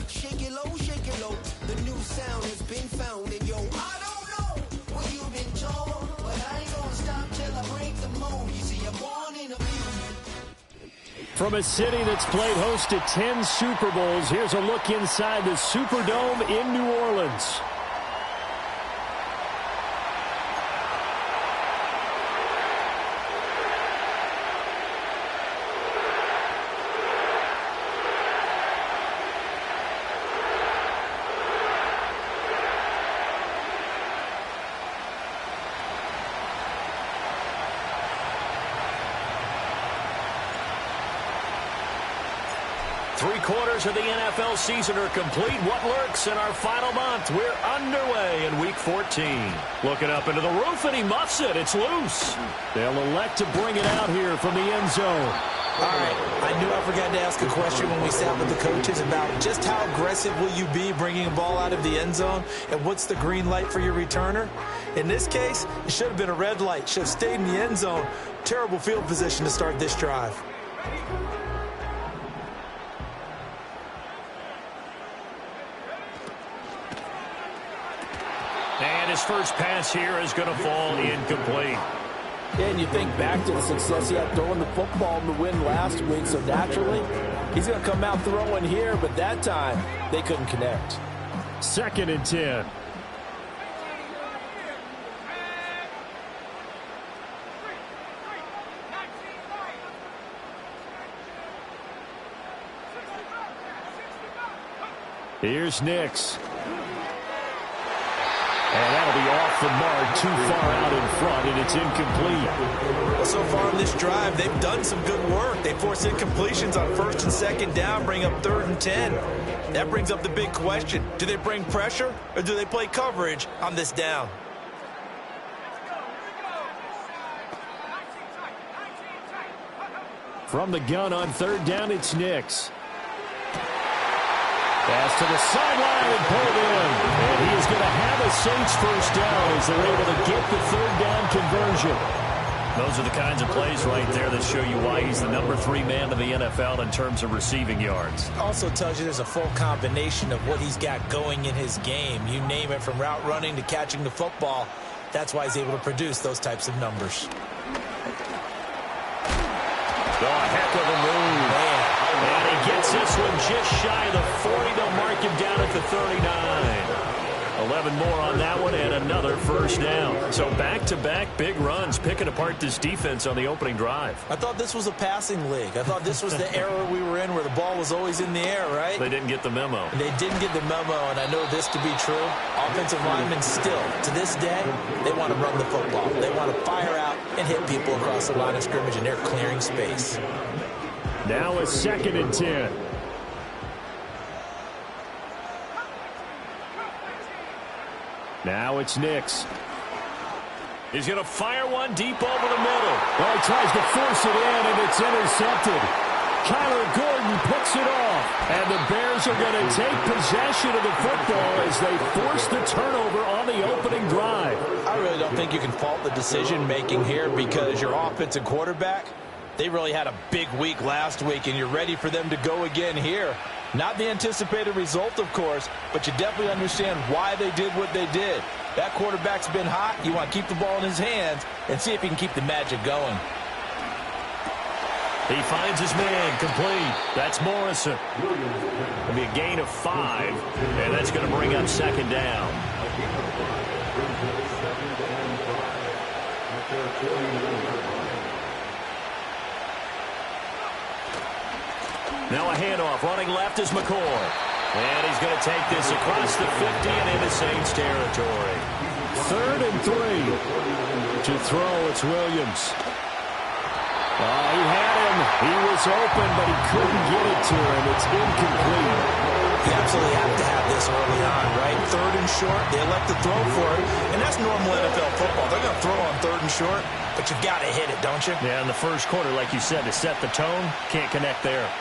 Shake it low. The new sound has been found. And yo, I don't know what you've been told, but I ain't gonna stop till I break the mold. You see, I'm born in a music. From a city that's played host to 10 Super Bowls, here's a look inside the Superdome in New Orleans. Three-quarters of the NFL season are complete. What lurks in our final month? We're underway in Week 14. Looking up into the roof, and he muffs it. It's loose. They'll elect to bring it out here from the end zone. All right, I knew I forgot to ask a question when we sat with the coaches about just how aggressive will you be bringing a ball out of the end zone, and what's the green light for your returner? In this case, it should have been a red light. Should have stayed in the end zone. Terrible field position to start this drive. And his first pass here is going to fall incomplete. And you think back to the success he had throwing the football in the win last week, so naturally, he's going to come out throwing here, but that time, they couldn't connect. 2nd and 10. Here's Nix. And that'll be off the mark, too far out in front, and it's incomplete. Well, so far on this drive, they've done some good work. They force incompletions on 1st and 2nd down, bring up 3rd and 10. That brings up the big question. Do they bring pressure, or do they play coverage on this down? From the gun on 3rd down, it's Nix. Pass to the sideline and pulled in. And he is going to have a Saints first down as they're able to get the 3rd down conversion. Those are the kinds of plays right there that show you why he's the number 3 man in the NFL in terms of receiving yards. Also tells you there's a full combination of what he's got going in his game. You name it, from route running to catching the football. That's why he's able to produce those types of numbers. The heck of a move. Man. And he gets this one just shy of the 40. They'll mark him down at the 39. 11 more on that one and another first down. So back-to-back big runs, picking apart this defense on the opening drive. I thought this was a passing league. I thought this was the era we were in where the ball was always in the air, right? They didn't get the memo. They didn't get the memo, and I know this to be true. Offensive linemen still, to this day, they want to run the football. They want to fire out and hit people across the line of scrimmage, and they're clearing space. Now a 2nd and 10. Now it's Nix. He's going to fire one deep over the middle. Well, he tries to force it in, and it's intercepted. Kyler Gordon picks it off. And the Bears are going to take possession of the football as they force the turnover on the opening drive. I really don't think you can fault the decision-making here, because your offensive quarterback, they really had a big week last week, and you're ready for them to go again here. Not the anticipated result, of course, but you definitely understand why they did what they did. That quarterback's been hot. You want to keep the ball in his hands and see if he can keep the magic going. He finds his man complete. That's Morrison. It'll be a gain of 5, and that's going to bring up 2nd down. Now a handoff. Running left is McCoy. And he's going to take this across the 50 and into Saints territory. 3rd and 3. To throw, it's Williams. He had him. He was open, but he couldn't get it to him. It's incomplete. You absolutely have to have this early on, right? 3rd and short. They elect to throw for it. And that's normal NFL football. They're going to throw on 3rd and short, but you've got to hit it, don't you? Yeah, in the first quarter, like you said, to set the tone, can't connect there.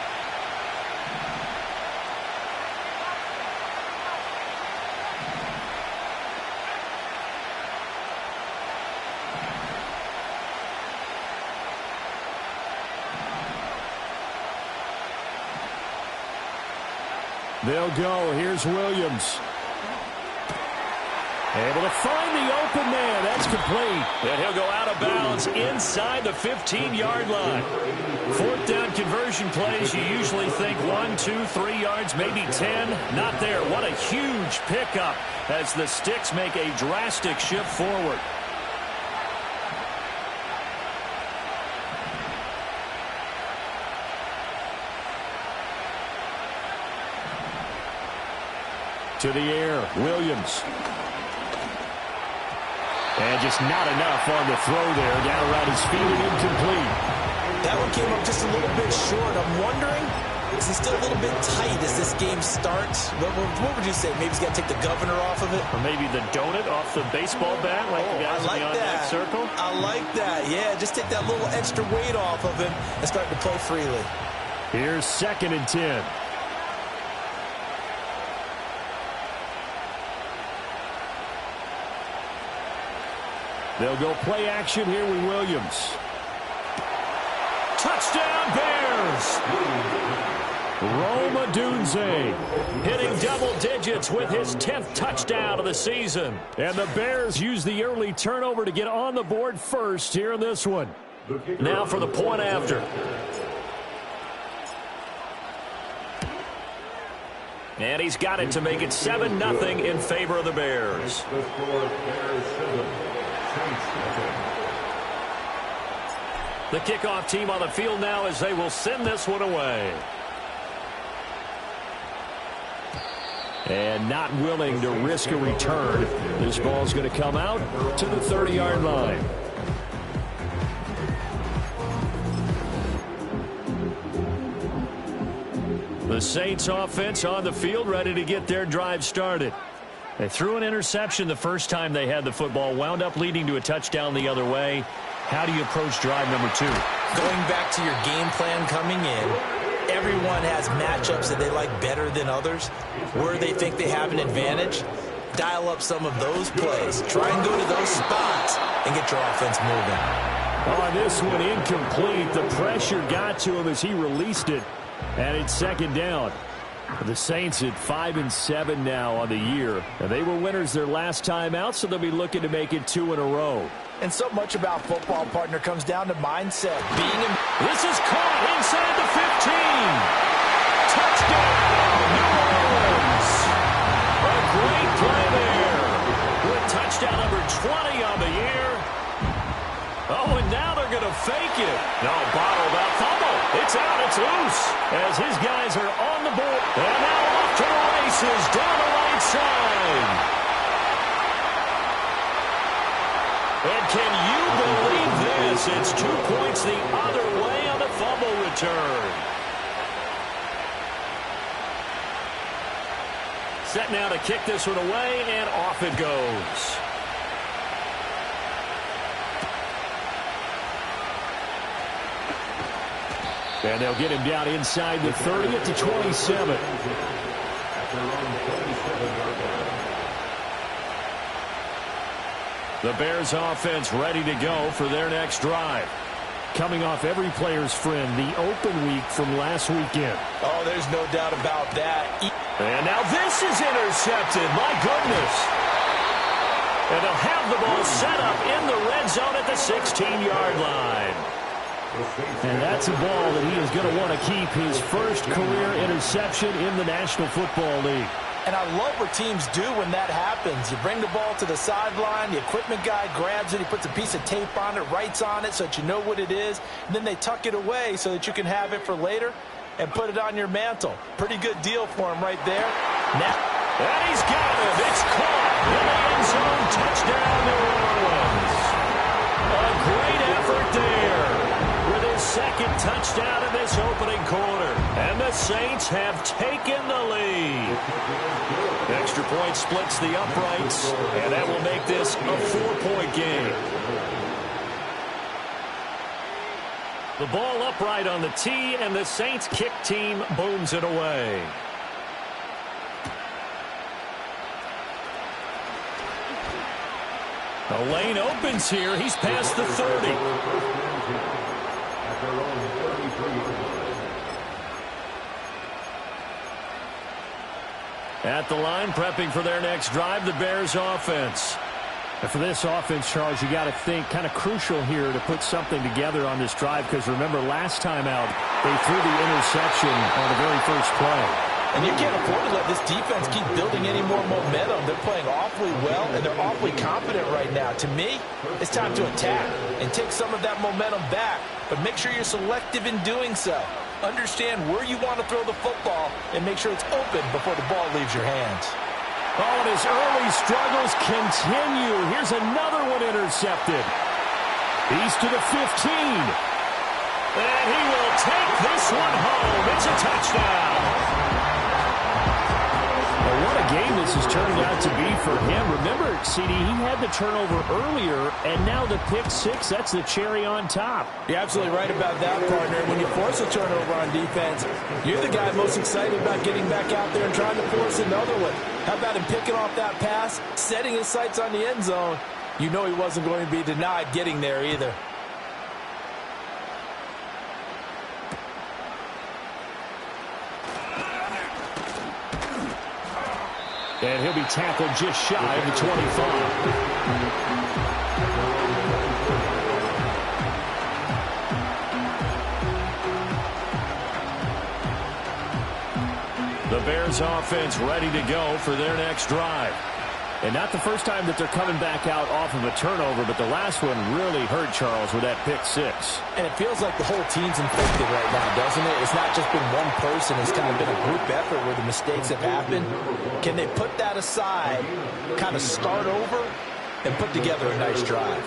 They'll go. Here's Williams. Able to find the open man. That's complete. And he'll go out of bounds inside the 15-yard line. Fourth down conversion plays, you usually think 1, 2, 3 yards, maybe 10. Not there. What a huge pickup as the Sticks make a drastic shift forward. To the air, Williams. And just not enough on the throw there. Down around his feet and incomplete. That one came up just a little bit short. I'm wondering, is he still a little bit tight as this game starts? What would you say? Maybe he's got to take the governor off of it? Or maybe the donut off the baseball bat like the guys in the on-deck circle? I like that. Yeah, just take that little extra weight off of him and start to play freely. Here's 2nd and 10. They'll go play action here with Williams. Touchdown Bears! Rome Odunze hitting double digits with his 10th touchdown of the season. And the Bears use the early turnover to get on the board first here in this one. Now for the point after. And he's got it to make it 7-0 in favor of the Bears. The kickoff team on the field now as they will send this one away. And not willing to risk a return. This ball's going to come out to the 30-yard line. The Saints offense on the field ready to get their drive started. They threw an interception the first time they had the football, wound up leading to a touchdown the other way. How do you approach drive number 2? Going back to your game plan coming in, everyone has matchups that they like better than others. Where they think they have an advantage, dial up some of those plays. Try and go to those spots and get your offense moving. On this one, incomplete. The pressure got to him as he released it, and it's 2nd down. The Saints at 5-7 now on the year. And they were winners their last time out, so they'll be looking to make it 2 in a row. And so much about football, partner, comes down to mindset. This is caught inside the 15. Touchdown, New Orleans. A great play there. With touchdown number 20 on the year. Oh, and now they're going to fake it. No, bottled up fumble. It's out, it's loose. As his guys are on the board. And now off to the races down the right side. And can you believe this? It's 2 points the other way on the fumble return. Set now to kick this one away, and off it goes. And they'll get him down inside the 30 at the 27. The Bears offense ready to go for their next drive. Coming off every player's friend, the open week from last weekend. Oh, there's no doubt about that. And now this is intercepted. My goodness. And they'll have the ball set up in the red zone at the 16-yard line. And that's a ball that he is going to want to keep, his first career interception in the National Football League. And I love what teams do when that happens. You bring the ball to the sideline, the equipment guy grabs it, he puts a piece of tape on it, writes on it so that you know what it is, and then they tuck it away so that you can have it for later and put it on your mantle. Pretty good deal for him right there. Now, and he's got it. It's caught in the end zone. Touchdown, New Orleans. A great effort there with his 2nd touchdown in this opening quarter. And the Saints have taken the lead. Extra point splits the uprights, and that will make this a 4-point game. The ball upright on the tee, and the Saints kick team booms it away. The lane opens here. He's past the 30. At the line, prepping for their next drive, the Bears offense. And for this offense, Charles, you got to think kind of crucial here to put something together on this drive, because remember last time out, they threw the interception on the very first play. And you can't afford to let this defense keep building any more momentum. They're playing awfully well, and they're awfully confident right now. To me, it's time to attack and take some of that momentum back, but make sure you're selective in doing so. Understand where you want to throw the football and make sure it's open before the ball leaves your hands. Oh, and his early struggles continue. Here's another one intercepted. He's to the 15. And he will take this one home. It's a touchdown. Well, what a game this has turned out to be for him. Remember, CD, he had the turnover earlier, and now the pick six, that's the cherry on top. You're absolutely right about that, partner. When you force a turnover on defense, you're the guy most excited about getting back out there and trying to force another one. How about him picking off that pass, setting his sights on the end zone? You know he wasn't going to be denied getting there either. And he'll be tackled just shy of the 25. The Bears offense ready to go for their next drive. And not the first time that they're coming back out off of a turnover, but the last one really hurt Charles with that pick six. And it feels like the whole team's infected right now, doesn't it? It's not just been one person. It's kind of been a group effort where the mistakes have happened. Can they put that aside, kind of start over, and put together a nice drive?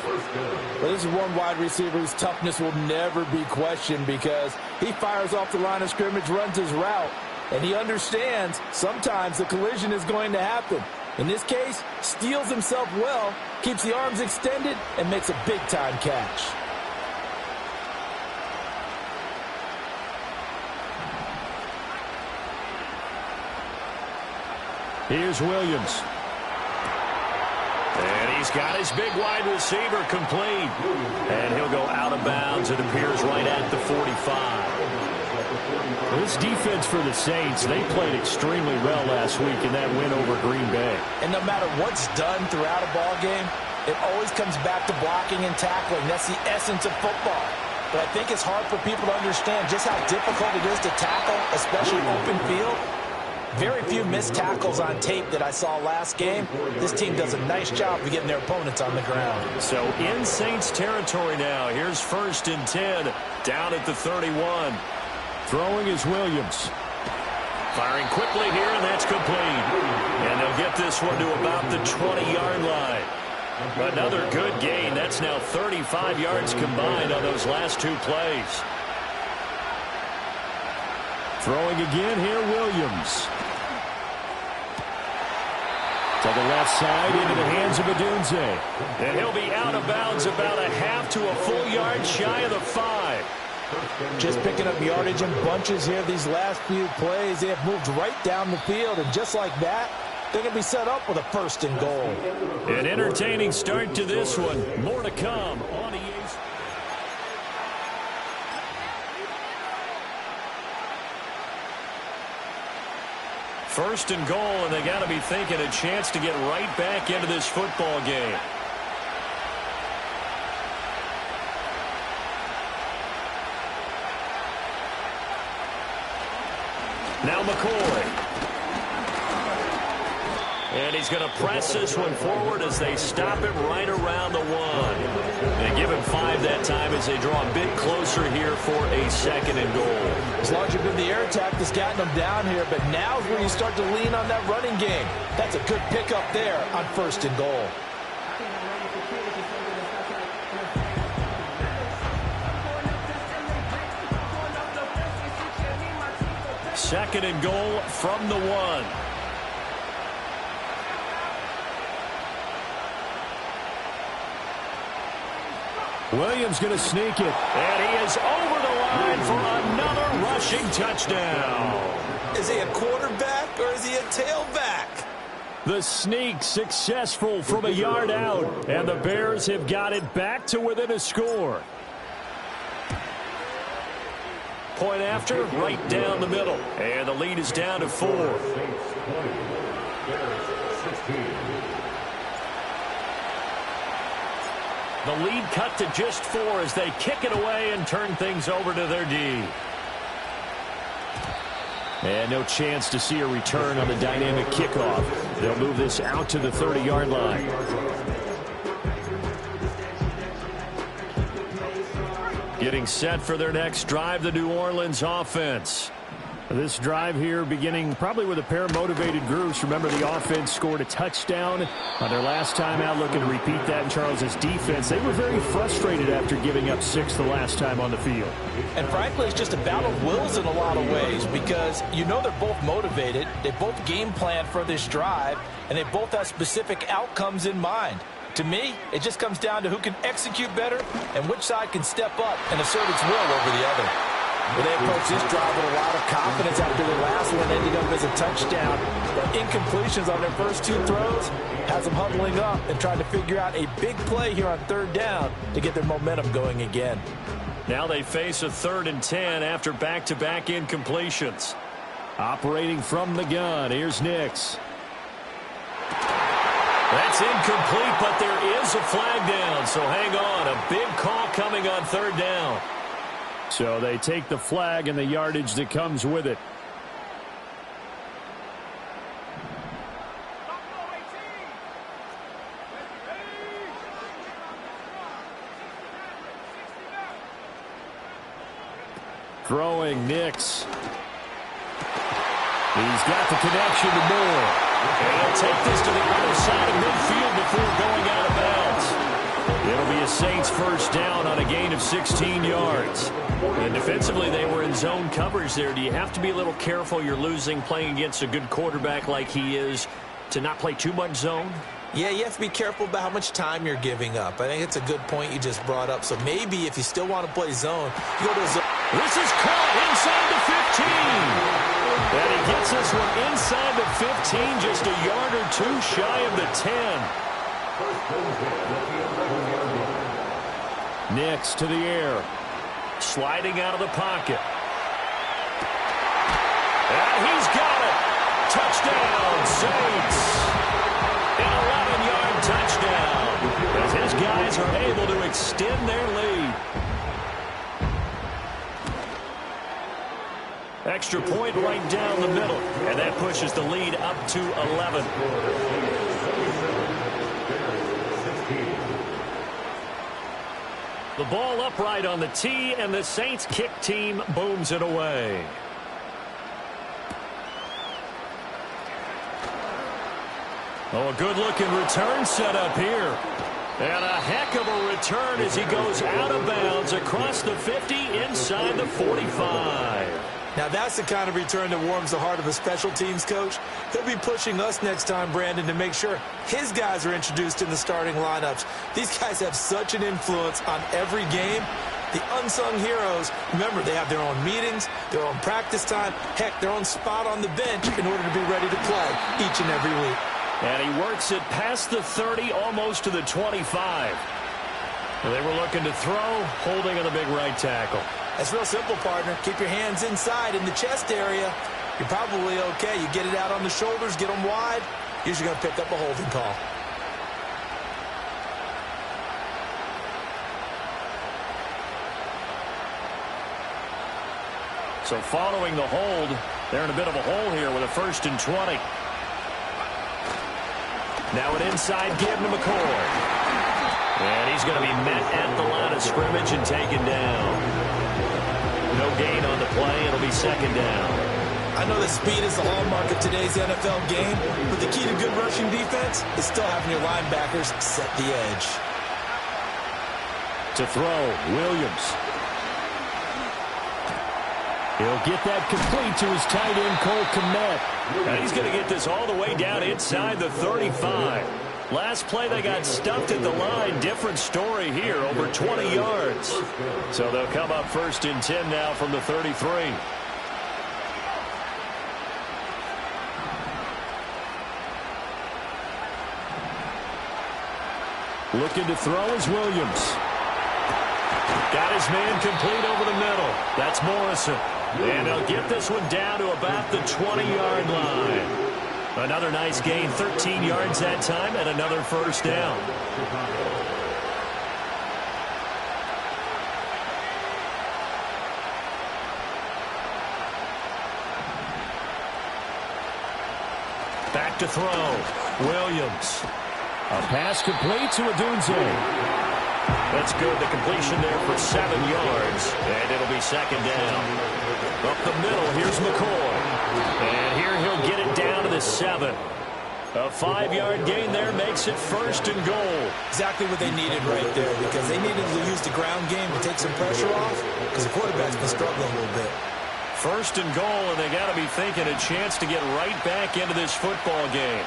Well, this is one wide receiver whose toughness will never be questioned because he fires off the line of scrimmage, runs his route, and he understands sometimes the collision is going to happen. In this case, steals himself well, keeps the arms extended, and makes a big-time catch. Here's Williams. And he's got his big wide receiver complete. And he'll go out of bounds, it appears, right at the 45. This defense for the Saints, they played extremely well last week in that win over Green Bay. And no matter what's done throughout a ball game, it always comes back to blocking and tackling. That's the essence of football. But I think it's hard for people to understand just how difficult it is to tackle, especially open field. Very few missed tackles on tape that I saw last game. This team does a nice job of getting their opponents on the ground. So in Saints territory now. Here's 1st and 10 down at the 31. Throwing is Williams. Firing quickly here, and that's complete. And they'll get this one to about the 20-yard line. Another good gain. That's now 35 yards combined on those last two plays. Throwing again here, Williams. To the left side, into the hands of Adunze. And he'll be out of bounds about a half to a full yard shy of the 5. Just picking up yardage in bunches here these last few plays. They have moved right down the field, and just like that, they're going to be set up with a 1st and goal. An entertaining start to this one. More to come on EA's. First and goal, and they got to be thinking a chance to get right back into this football game. Now McCoy. And he's going to press this one forward as they stop it right around the 1. They give him 5 that time as they draw a bit closer here for a 2nd and goal. It's largely been the air attack that's gotten them down here, but now's where you start to lean on that running game. That's a good pickup there on 1st and goal. Second and goal from the 1. Williams going to sneak it. And he is over the line for another rushing touchdown. Is he a quarterback or is he a tailback? The sneak successful from a yard out. And the Bears have got it back to within a score. Point after, right down the middle. And the lead is down to 4. The lead cut to just 4 as they kick it away and turn things over to their D. And no chance to see a return on the dynamic kickoff. They'll move this out to the 30-yard line. Getting set for their next drive, the New Orleans offense. This drive here beginning probably with a pair of motivated groups. Remember, the offense scored a touchdown on their last time out, looking to repeat that in Charles's defense. They were very frustrated after giving up 6 the last time on the field. And frankly, it's just a battle of wills in a lot of ways because you know they're both motivated. They both game plan for this drive, and they both have specific outcomes in mind. To me, it just comes down to who can execute better and which side can step up and assert its will over the other. Well, they approached this drive with a lot of confidence after their last one ending up as a touchdown. But incompletions on their first 2 throws has them huddling up and trying to figure out a big play here on 3rd down to get their momentum going again. Now they face a 3rd and 10 after back-to-back incompletions. Operating from the gun, here's Nix. That's incomplete, but there is a flag down, so hang on. A big call coming on 3rd down. So they take the flag and the yardage that comes with it. Throwing Nix. He's got the connection to Moore. And he'll take this to the other side of midfield before going out of bounds. It'll be a Saints first down on a gain of 16 yards. And defensively, they were in zone coverage there. Do you have to be a little careful? You're losing playing against a good quarterback like he is to not play too much zone? Yeah, you have to be careful about how much time you're giving up. I think it's a good point you just brought up. So maybe if you still want to play zone, you go to zone. This is caught inside the 15. And he gets this one inside the 15, just a yard or 2 shy of the 10. Nix to the air. Sliding out of the pocket. And he's got it. Touchdown, Saints. An 11-yard touchdown as his guys are able to extend their lead. Extra point right down the middle, and that pushes the lead up to 11. The ball upright on the tee, and the Saints kick team booms it away. Oh, a good-looking return set up here. And a heck of a return as he goes out of bounds across the 50 inside the 45. Now, that's the kind of return that warms the heart of a special teams coach. He'll be pushing us next time, Brandon, to make sure his guys are introduced in the starting lineups. These guys have such an influence on every game. The unsung heroes, remember, they have their own meetings, their own practice time, heck, their own spot on the bench in order to be ready to play each and every week. And he works it past the 30, almost to the 25. They were looking to throw, holding on the big right tackle. That's real simple, partner. Keep your hands inside in the chest area. You're probably okay. You get it out on the shoulders, get them wide. Usually going to pick up a holding call. So following the hold, they're in a bit of a hole here with a 1st and 20. Now an inside give to McCoy. And he's going to be met at the line of scrimmage and taken down. No gain on the play. It'll be 2nd down. I know that speed is the hallmark of today's NFL game, but the key to good rushing defense is still having your linebackers set the edge. To throw, Williams. He'll get that complete to his tight end, Cole Kmet. And he's going to get this all the way down inside the 35. Last play, they got stuffed at the line. Different story here, over 20 yards. So they'll come up 1st and 10 now from the 33. Looking to throw is Williams. Got his man complete over the middle. That's Morrison. And he'll get this one down to about the 20-yard line. A Another nice gain, 13 yards that time, and another first down. Back to throw. Williams. A pass complete to Odunze. That's good. The completion there for 7 yards, and it'll be second down. Up the middle, here's McCoy. And here he'll get it down to the 7. A 5-yard gain there makes it first and goal. Exactly what they needed right there, because they needed to use the ground game to take some pressure off, because the quarterback's been struggling a little bit. First and goal, and they got to be thinking a chance to get right back into this football game.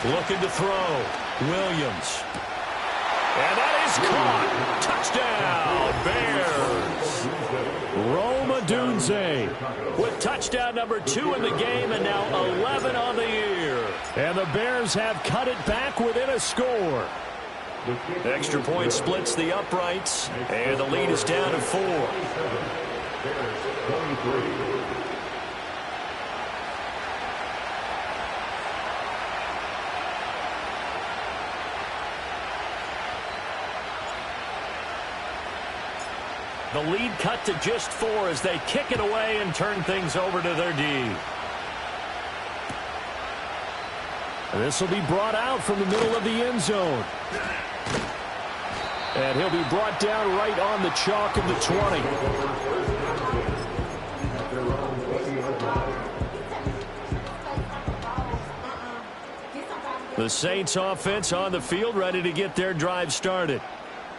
Looking to throw. Williams. And that is caught. Touchdown, Bears. Rome Odunze with touchdown number 2 in the game, and now 11 on the year. And the Bears have cut it back within a score. Extra point splits the uprights, and the lead is down to 4. The lead cut to just 4 as they kick it away and turn things over to their D. This will be brought out from the middle of the end zone. And he'll be brought down right on the chalk of the 20. The Saints offense on the field, ready to get their drive started.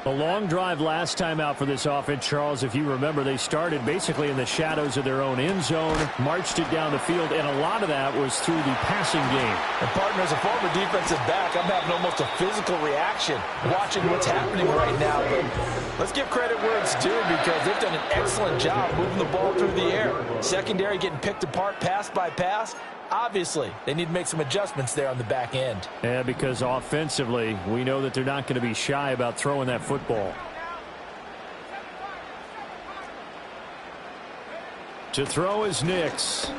A long drive last time out for this offense, Charles. If you remember, they started basically in the shadows of their own end zone, marched it down the field, and a lot of that was through the passing game. And partner, as a former defensive back, I'm having almost a physical reaction watching what's happening right now. But let's give credit where it's due, because they've done an excellent job moving the ball through the air. Secondary getting picked apart pass by pass. Obviously, they need to make some adjustments there on the back end. Yeah, because offensively, we know that they're not going to be shy about throwing that football. To throw is Nix.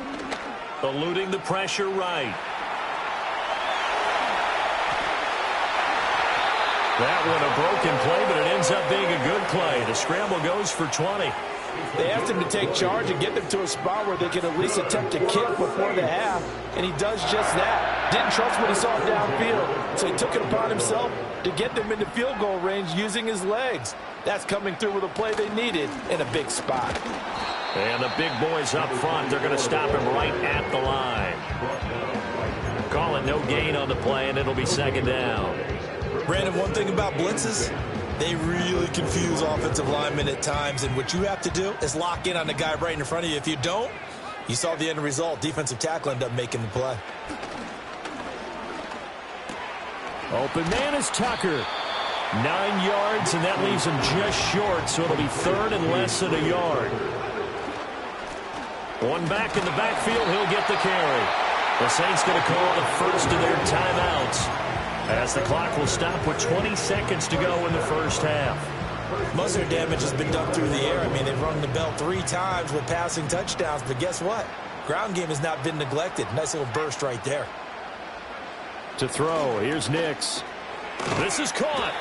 Eluding the pressure right. That one a broken play, but it ends up being a good play. The scramble goes for 20. They asked him to take charge and get them to a spot where they can at least attempt to kick before the half, and he does just that. Didn't trust what he saw downfield, so he took it upon himself to get them into field goal range using his legs. That's coming through with a play they needed in a big spot. And the big boys up front, they're going to stop him right at the line. Call it no gain on the play, and it'll be second down. Brandon, one thing about blitzes, they really confuse offensive linemen at times, and what you have to do is lock in on the guy right in front of you. If you don't, you saw the end result. Defensive tackle ended up making the play. Open man is Tucker. 9 yards, and that leaves him just short, so it'll be third and less than a yard. One back in the backfield, he'll get the carry. The Saints going to call the first of their timeouts, as the clock will stop with 20 seconds to go in the first half. Most of their damage has been done through the air. I mean, they've rung the bell 3 times with passing touchdowns, but guess what? Ground game has not been neglected. Nice little burst right there. To throw, here's Nix. This is caught.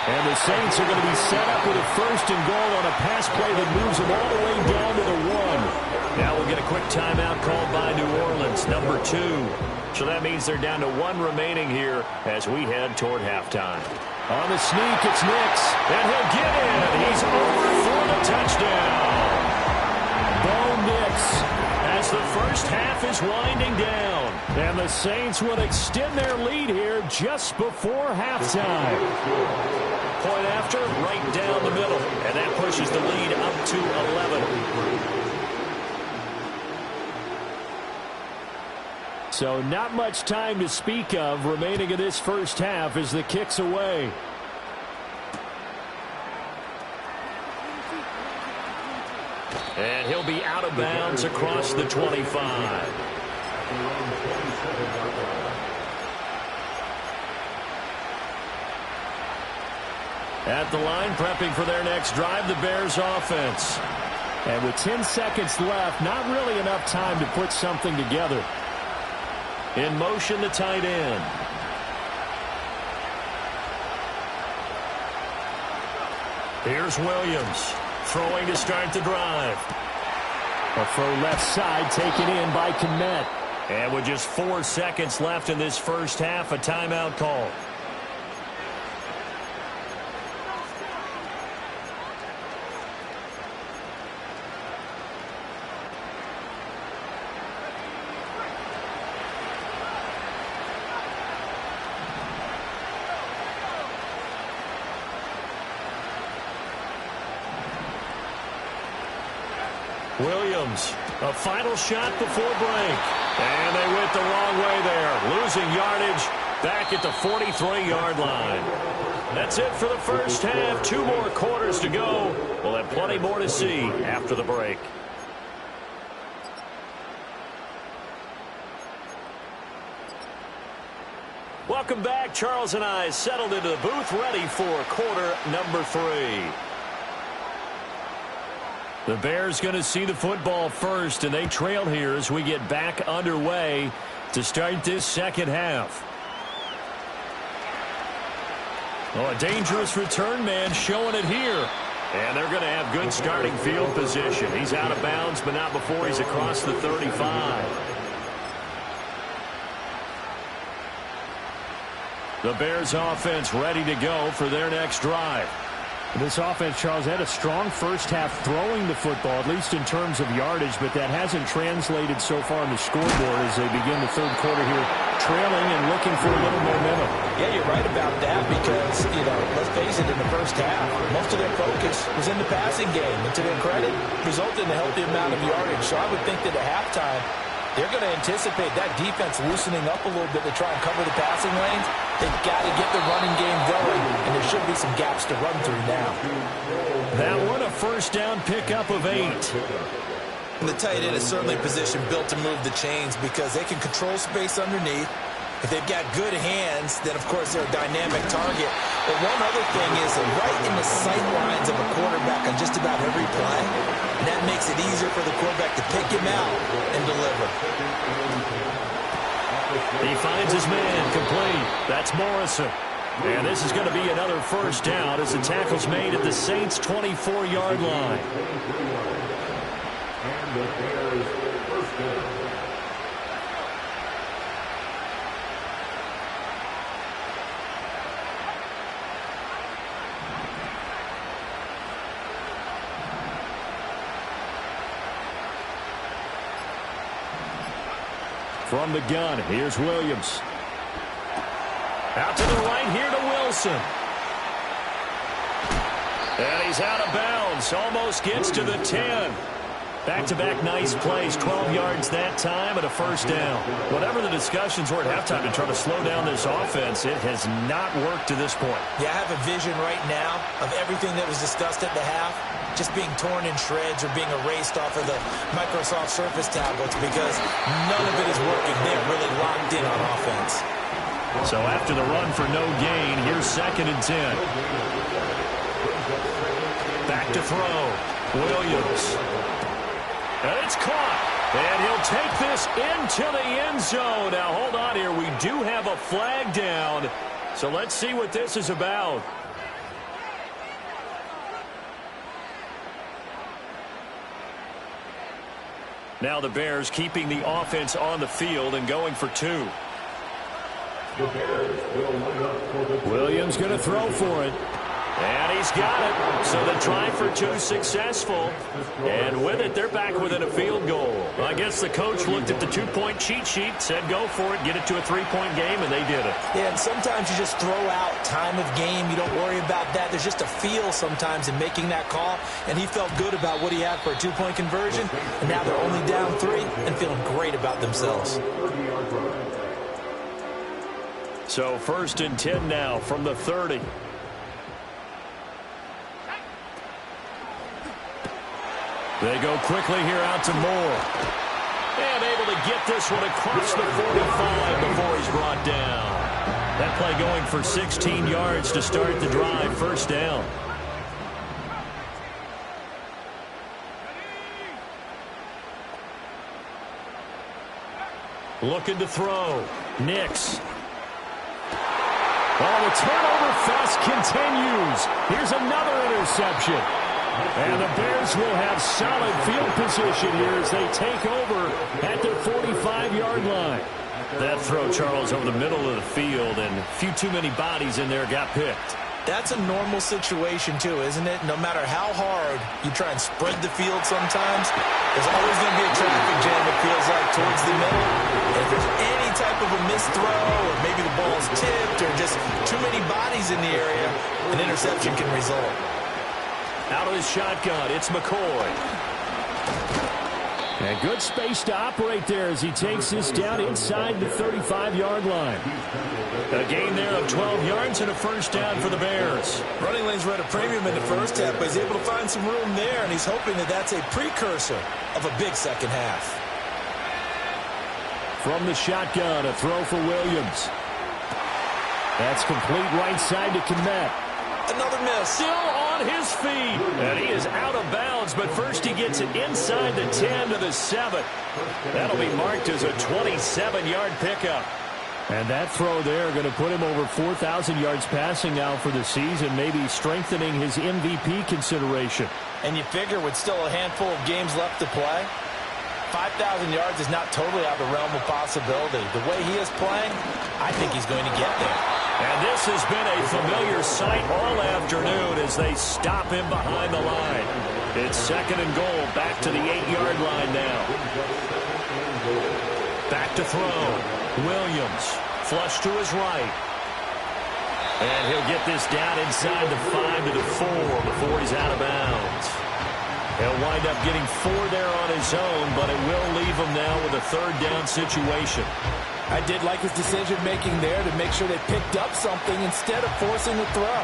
And the Saints are going to be set up with a first and goal on a pass play that moves them all the way down to the 1. Now we'll get a quick timeout called by New Orleans, number 2. So that means they're down to 1 remaining here as we head toward halftime. On the sneak, it's Nix. And he'll get in. He's over for the touchdown. Bo Nix. As the first half is winding down. And the Saints will extend their lead here just before halftime. Point after, right down the middle. And that pushes the lead up to 11. So not much time to speak of remaining in this first half as the kick's away. And he'll be out of bounds across the 25. At the line, prepping for their next drive, the Bears offense. And with 10 seconds left, not really enough time to put something together. In motion, the tight end. Here's Williams throwing to start the drive. A throw left side taken in by Kmet. And with just 4 seconds left in this first half, a timeout call. Williams, a final shot before break. And they went the wrong way there, losing yardage back at the 43-yard line. That's it for the first half. 2 more quarters to go. We'll have plenty more to see after the break. Welcome back. Charles and I settled into the booth, ready for quarter number 3. The Bears going to see the football first, and they trail here as we get back underway to start this second half. Oh, a dangerous return man showing it here. And they're going to have good starting field position. He's out of bounds, but not before he's across the 35. The Bears offense ready to go for their next drive. This offense, Charles, had a strong first half throwing the football, at least in terms of yardage, but that hasn't translated so far on the scoreboard as they begin the third quarter here, trailing and looking for a little momentum. Yeah, you're right about that because, let's face it, in the first half, most of their focus was in the passing game. And to their credit, resulted in a healthy amount of yardage. So I would think that at halftime, they're going to anticipate that defense loosening up a little bit to try and cover the passing lanes. They've got to get the running game going, and there should be some gaps to run through now. That one, a first down pickup of 8. And the tight end is certainly positioned built to move the chains because they can control space underneath. If they've got good hands, then, of course, they're a dynamic target. But one other thing is right in the sight lines of a quarterback on just about every play, and that makes it easier for the quarterback to pick him out and deliver. He finds his man complete. That's Morrison. And this is going to be another first down as the tackle's made at the Saints' 24-yard line. And the Bears first down. From the gun, here's Williams. Out to the right here to Wilson. And he's out of bounds. Almost gets to the 10. Back-to-back nice plays. 12 yards that time and a first down. Whatever the discussions were at halftime to try to slow down this offense, it has not worked to this point. Yeah, I have a vision right now of everything that was discussed at the half just being torn in shreds or being erased off of the Microsoft Surface tablets because none of it is working. They're really locked in on offense. So after the run for no gain, here's 2nd and 10. Back to throw. Williams. And it's caught. And he'll take this into the end zone. Now, hold on here. We do have a flag down. So let's see what this is about. Now the Bears keeping the offense on the field and going for 2. The Bears will line up for the Williams going to throw for it. And he's got it. So the try for 2 successful. And with it, they're back within a field goal. I guess the coach looked at the 2-point cheat sheet, said go for it, get it to a 3-point game, and they did it. Yeah, and sometimes you just throw out time of game. You don't worry about that. There's just a feel sometimes in making that call. And he felt good about what he had for a 2-point conversion. And now they're only down 3 and feeling great about themselves. So 1st and 10 now from the 30. They go quickly here out to Moore. And able to get this one across the 45 before he's brought down. That play going for 16 yards to start the drive. 1st down. Looking to throw. Nix. Oh, the turnover fest continues. Here's another interception. And the Bears will have solid field position here as they take over at their 45-yard line. That throw, Charles, over the middle of the field, and a few too many bodies in there got picked. That's a normal situation, too, isn't it? No matter how hard you try and spread the field sometimes, there's always going to be a traffic jam, it feels like, towards the middle. And if there's any type of a missed throw, or maybe the ball's tipped, or just too many bodies in the area, an interception can result. Out of his shotgun, it's McCoy. And good space to operate there as he takes this down inside the 35-yard line. A gain there of 12 yards and a first down for the Bears. Running lanes were at a premium in the first half, but he's able to find some room there, and he's hoping that that's a precursor of a big second half. From the shotgun, a throw for Williams. That's complete right side to Kmet. Another miss. Still on his feet. And he is out of bounds, but first he gets it inside the 10 to the 7. That'll be marked as a 27-yard pickup. And that throw there going to put him over 4,000 yards passing now for the season, maybe strengthening his MVP consideration. And you figure with still a handful of games left to play, 5,000 yards is not totally out of the realm of possibility. The way he is playing, I think he's going to get there. And this has been a familiar sight all afternoon as they stop him behind the line. It's second and goal, back to the 8-yard line now. Back to throw. Williams, flush to his right. And he'll get this down inside the 5 to the 4 before he's out of bounds. He'll wind up getting 4 there on his own, but it will leave him now with a third down situation. I did like his decision-making there to make sure they picked up something instead of forcing the throw.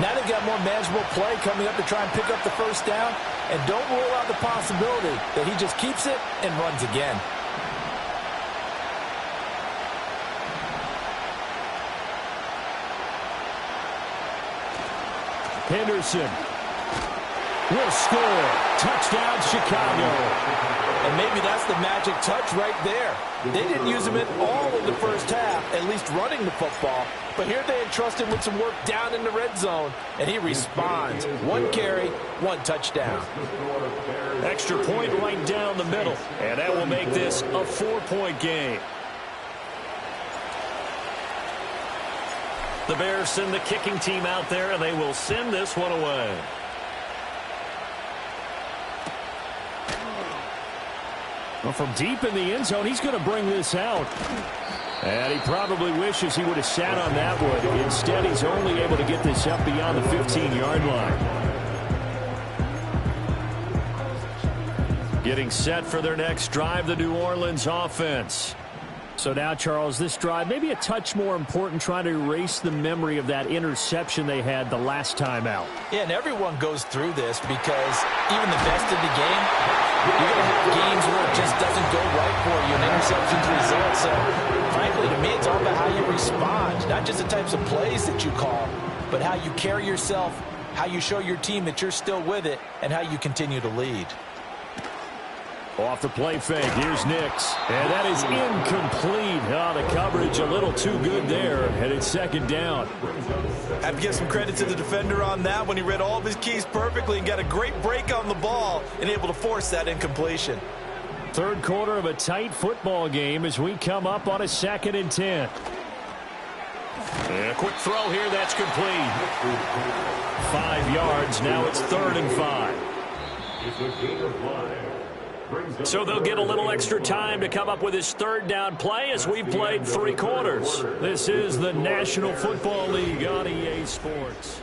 Now they've got more manageable play coming up to try and pick up the first down, and don't rule out the possibility that he just keeps it and runs again. Henderson will score. Touchdown, Chicago. And maybe that's the magic touch right there. They didn't use him at all in the first half, at least running the football. But here they entrust him with some work down in the red zone, and he responds. 1 carry, 1 touchdown. Extra point right down the middle, and that will make this a 4-point game. The Bears send the kicking team out there, and they will send this one away. Well, from deep in the end zone, he's going to bring this out. And he probably wishes he would have sat on that one. Instead, he's only able to get this up beyond the 15-yard line. Getting set for their next drive, the New Orleans offense. So now, Charles, this drive, maybe a touch more important, trying to erase the memory of that interception they had the last time out. Yeah, and everyone goes through this because even the best in the game, you're going to have games where it just doesn't go right for you, and interceptions result. So, frankly, to me, it's all about how you respond, not just the types of plays that you call, but how you carry yourself, how you show your team that you're still with it, and how you continue to lead. Off the play fake, here's Nix. And that is incomplete. Oh, the coverage a little too good there, and it's second down. I have to give some credit to the defender on that when he read all of his keys perfectly and got a great break on the ball and able to force that incompletion. Third quarter of a tight football game as we come up on a 2nd and 10. And a quick throw here, that's complete. 5 yards, now it's 3rd and 5. It's a gain of 5. So they'll get a little extra time to come up with his third down play as we've played 3 quarters. This is the National Football League on EA Sports.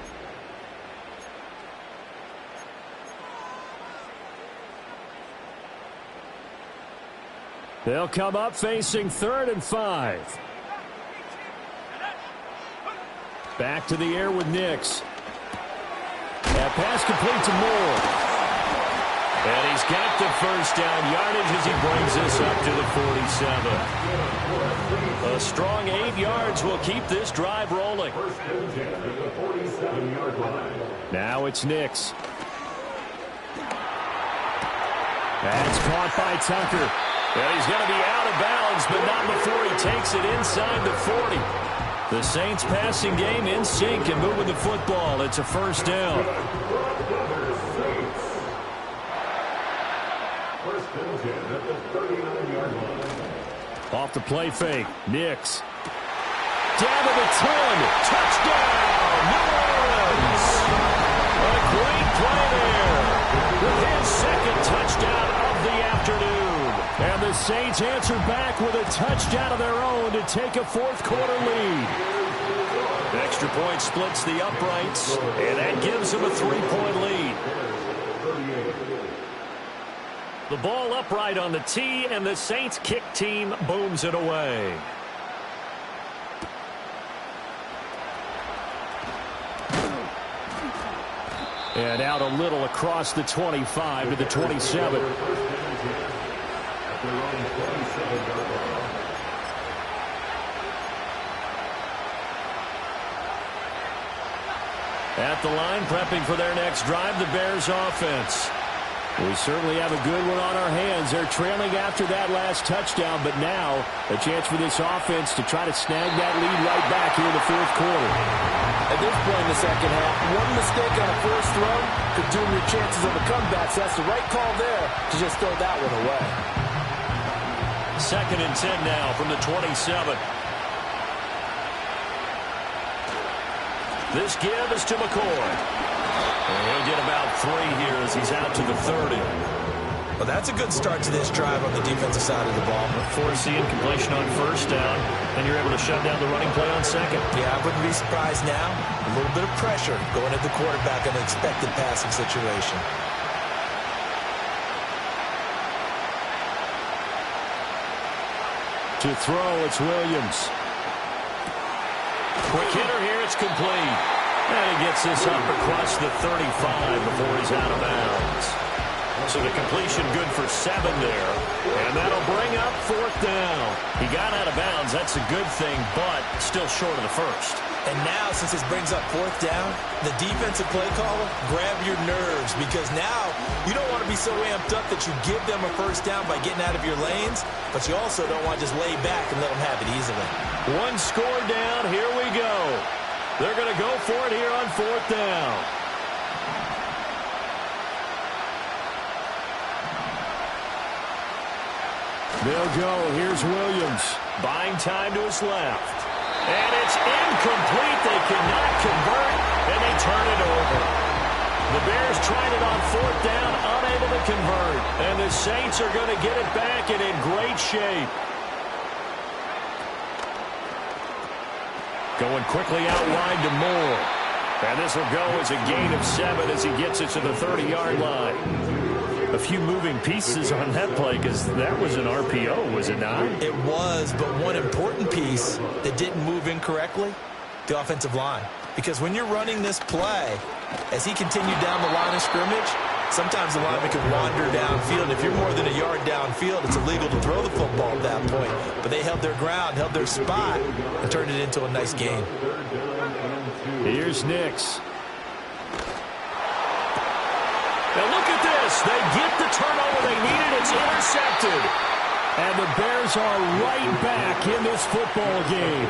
They'll come up facing 3rd and 5. Back to the air with Nix. That pass complete to Moore. And he's got the first down yardage as he brings this up to the 47. A strong 8 yards will keep this drive rolling. Now it's Nix. That's caught by Tucker. And he's going to be out of bounds, but not before he takes it inside the 40. The Saints passing game in sync and moving the football. It's a first down. Off the play fake. Nix. Down to the 10. Touchdown, New Orleans. A great play there with his second touchdown of the afternoon. And the Saints answer back with a touchdown of their own to take a fourth-quarter lead. Extra point splits the uprights, and that gives them a 3-point lead. The ball upright on the tee, and the Saints kick team booms it away. And out a little across the 25 to the 27. At the line, prepping for their next drive, the Bears offense. We certainly have a good one on our hands. They're trailing after that last touchdown, but now a chance for this offense to try to snag that lead right back here in the fourth quarter. At this point in the second half, one mistake on a first throw could doom your chances of a comeback, so that's the right call there to just throw that one away. 2nd and 10 now from the 27. This give is to McCoy. And he'll get about 3 here as he's out to the 30. Well, that's a good start to this drive on the defensive side of the ball. Forcing completion on first down, and you're able to shut down the running play on second. Yeah, I wouldn't be surprised now. A little bit of pressure going at the quarterback in an expected passing situation. To throw, it's Williams. Quick hitter here, it's complete. And he gets this up across the 35 before he's out of bounds. So the completion good for 7 there. And that'll bring up 4th down. He got out of bounds. That's a good thing, but still short of the first. And now, since this brings up 4th down, the defensive play caller, grab your nerves, because now you don't want to be so amped up that you give them a first down by getting out of your lanes, but you also don't want to just lay back and let them have it easily. 1 score down. Here we go. They're going to go for it here on 4th down. They'll go. Here's Williams. Buying time to his left. And it's incomplete. They cannot convert, and they turn it over. The Bears tried it on 4th down, unable to convert. And the Saints are going to get it back and in great shape. Going quickly out wide to Moore. And this will go as a gain of 7 as he gets it to the 30-yard line. A few moving pieces on that play because that was an RPO, was it not? It was, but one important piece that didn't move incorrectly, the offensive line. Because when you're running this play, as he continued down the line of scrimmage, sometimes the lineman can wander downfield. If you're more than a yard downfield, it's illegal to throw the football at that point. But they held their ground, held their spot, and turned it into a nice gain. Here's Nix. Now look at this. They get the turnover they needed. It's intercepted. And the Bears are right back in this football game.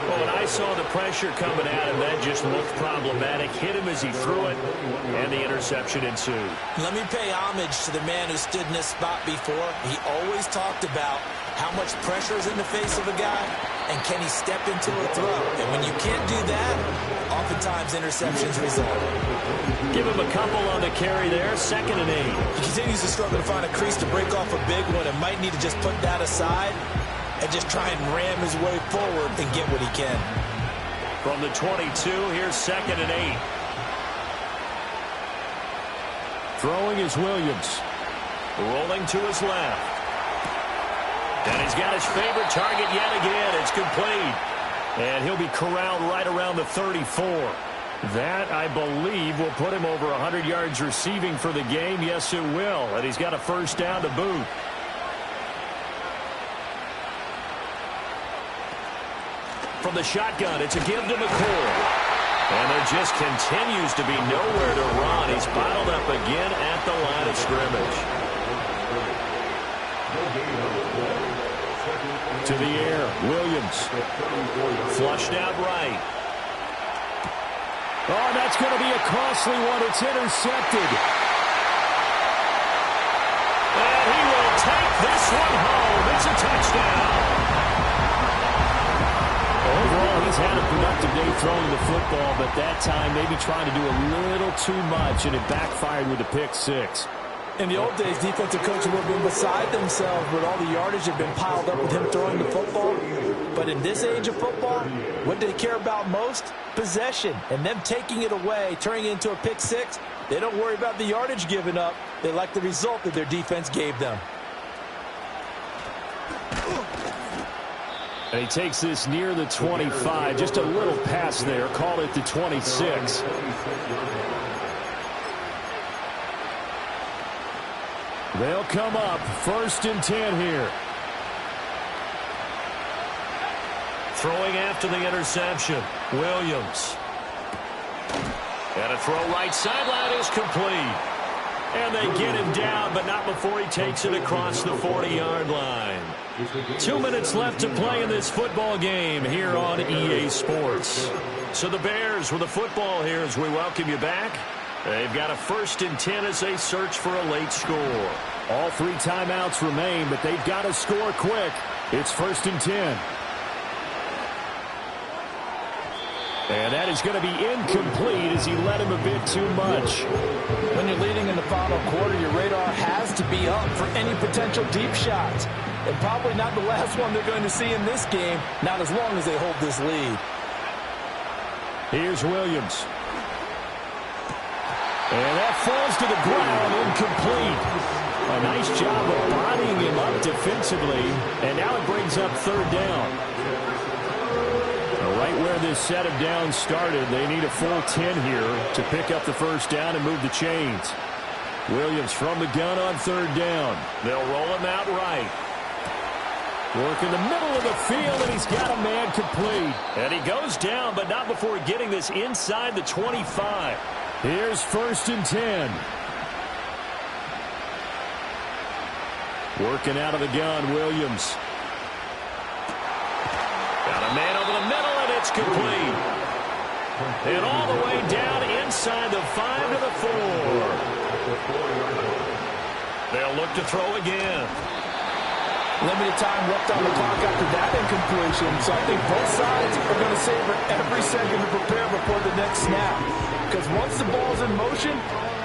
Well, when I saw the pressure coming at him, that just looked problematic. Hit him as he threw it, and the interception ensued. Let me pay homage to the man who stood in this spot before. He always talked about how much pressure is in the face of a guy, and can he step into a throw? And when you can't do that, oftentimes interceptions result. Give him a couple on the carry there, 2nd and 8. He continues to struggle to find a crease to break off a big one and might need to just put that aside and just try and ram his way forward and get what he can. From the 22, here's 2nd and 8. Throwing is Williams. Rolling to his left. And he's got his favorite target yet again. It's complete. And he'll be corralled right around the 34. That, I believe, will put him over 100 yards receiving for the game. Yes, it will. And he's got a first down to boot. From the shotgun, it's a give to McCoy. And there just continues to be nowhere to run. He's bottled up again at the line of scrimmage. To the air, Williams. Flushed out right. Oh, that's going to be a costly one. It's intercepted. And he will take this one home. It's a touchdown. Overall, he's had a productive day throwing the football, but that time maybe trying to do a little too much, and it backfired with a pick six. In the old days, defensive coaches would have been beside themselves with all the yardage that had been piled up with him throwing the football. But in this age of football, what they care about most? Possession. And them taking it away, turning it into a pick six, they don't worry about the yardage given up. They like the result that their defense gave them. And he takes this near the 25. Just a little pass there. Call it the 26. They'll come up 1st and 10 here. Throwing after the interception, Williams. And a throw right sideline is complete. And they get him down, but not before he takes it across the 40-yard line. 2 minutes left to play in this football game here on EA Sports. So the Bears with the football here as we welcome you back. They've got a 1st and 10 as they search for a late score. All 3 timeouts remain, but they've got to score quick. It's 1st and 10. And that is going to be incomplete as he led him a bit too much. When you're leading in the final quarter, your radar has to be up for any potential deep shots. And probably not the last one they're going to see in this game, not as long as they hold this lead. Here's Williams. And that falls to the ground, incomplete. A nice job of bodying him up defensively. And now it brings up 3rd down. Right where this set of downs started, they need a full 10 here to pick up the 1st down and move the chains. Williams from the gun on 3rd down. They'll roll him out right. Work in the middle of the field, and he's got a man complete. And he goes down, but not before getting this inside the 25. Here's 1st and 10. Working out of the gun, Williams. Got a man over the middle, and it's complete. And all the way down inside the 5 to the 4. They'll look to throw again. Limited time left on the clock after that incompletion, so I think both sides are going to savor every second to prepare before the next snap. Because once the ball's in motion,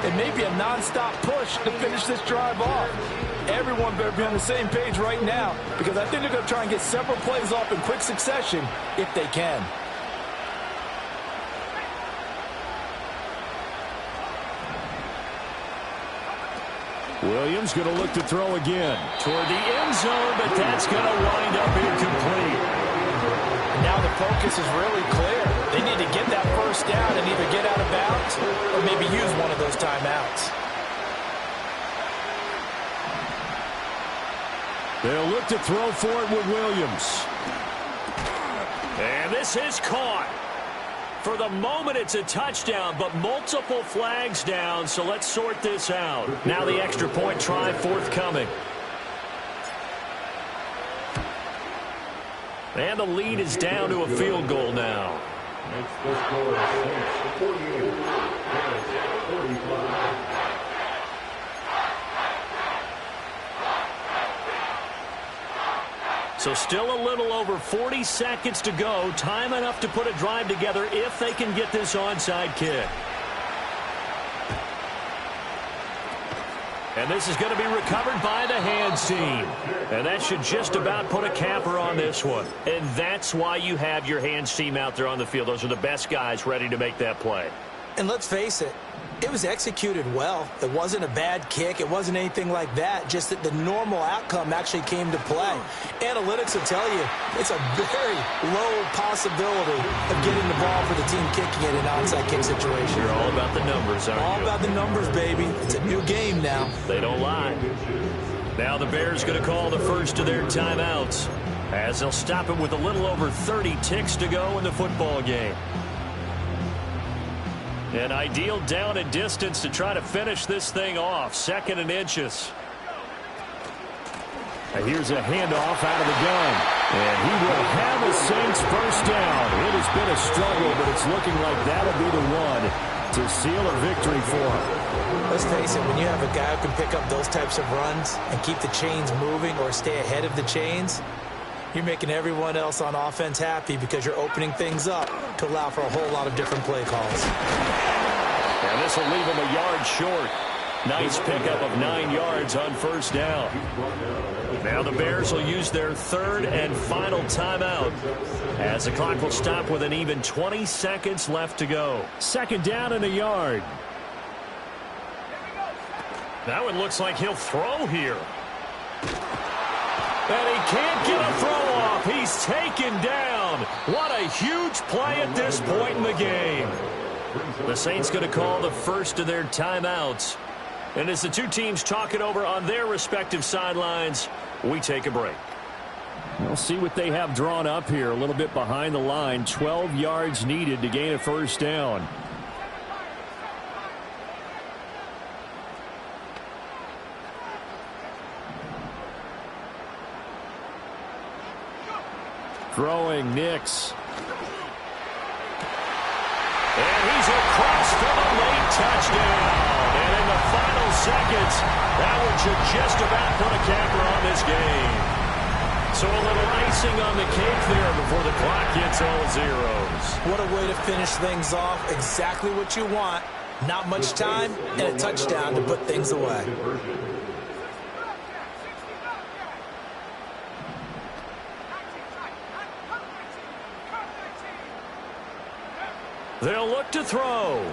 it may be a non-stop push to finish this drive off. Everyone better be on the same page right now, because I think they're going to try and get several plays off in quick succession if they can. Williams going to look to throw again. Toward the end zone, but that's going to wind up incomplete. Now the focus is really clear. They need to get that 1st down and either get out of bounds or maybe use one of those timeouts. They'll look to throw for it with Williams. And this is caught. For the moment, it's a touchdown, but multiple flags down, so let's sort this out. Now the extra point try forthcoming. And the lead is down to a field goal now. Next, the score is 48, 45. So still a little over 40 seconds to go. Time enough to put a drive together if they can get this onside kick. And this is going to be recovered by the hands team. And that should just about put a capper on this one. And that's why you have your hands team out there on the field. Those are the best guys ready to make that play. And let's face it, it was executed well. It wasn't a bad kick. It wasn't anything like that. Just that the normal outcome actually came to play. Analytics will tell you it's a very low possibility of getting the ball for the team kicking it in an onside kick situation. You're all about the numbers, aren't you? All about the numbers, baby. It's a new game now. They don't lie. Now the Bears going to call the first of their timeouts as they'll stop it with a little over 30 ticks to go in the football game. An ideal down and distance to try to finish this thing off. 2nd and inches. And here's a handoff out of the gun. And he will have a Saints first down. It has been a struggle, but it's looking like that'll be the one to seal a victory for him. Let's face it, when you have a guy who can pick up those types of runs and keep the chains moving or stay ahead of the chains, you're making everyone else on offense happy because you're opening things up to allow for a whole lot of different play calls. And this will leave him a yard short. Nice pickup of 9 yards on first down. Now the Bears will use their third and final timeout as the clock will stop with an even 20 seconds left to go. Second down and a yard. That one looks like he'll throw here. And he can't get a throw off. He's taken down. What a huge play at this point in the game. The Saints going to call the first of their timeouts. And as the two teams talk it over on their respective sidelines, we take a break. We'll see what they have drawn up here. A little bit behind the line. 12 yards needed to gain a first down. Throwing Nix. And he's across for the late touchdown. And in the final seconds, that one should just about put a capper on this game. So a little icing on the cake there before the clock hits all zeros. What a way to finish things off. Exactly what you want. Not much time and a touchdown to put things away. They'll look to throw.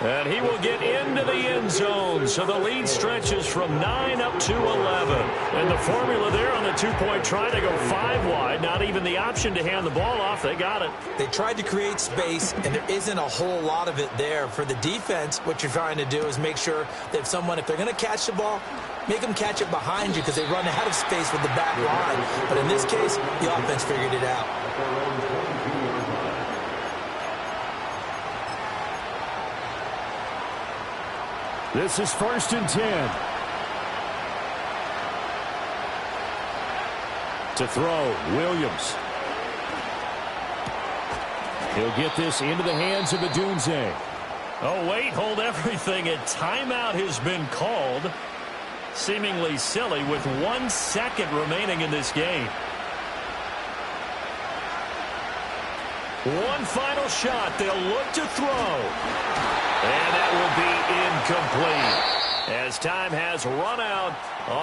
And he will get into the end zone. So the lead stretches from 9 up to 11. And the formula there on the two-point try to go 5 wide. Not even the option to hand the ball off. They got it. They tried to create space, and there isn't a whole lot of it there. For the defense, what you're trying to do is make sure that if they're going to catch the ball, make them catch it behind you because they run out of space with the back line. But in this case, the offense figured it out. This is 1st and 10. To throw, Williams. He'll get this into the hands of Adunze. Oh, wait, hold everything. A timeout has been called. Seemingly silly with 1 second remaining in this game. One final shot. They'll look to throw. And that will be incomplete as time has run out.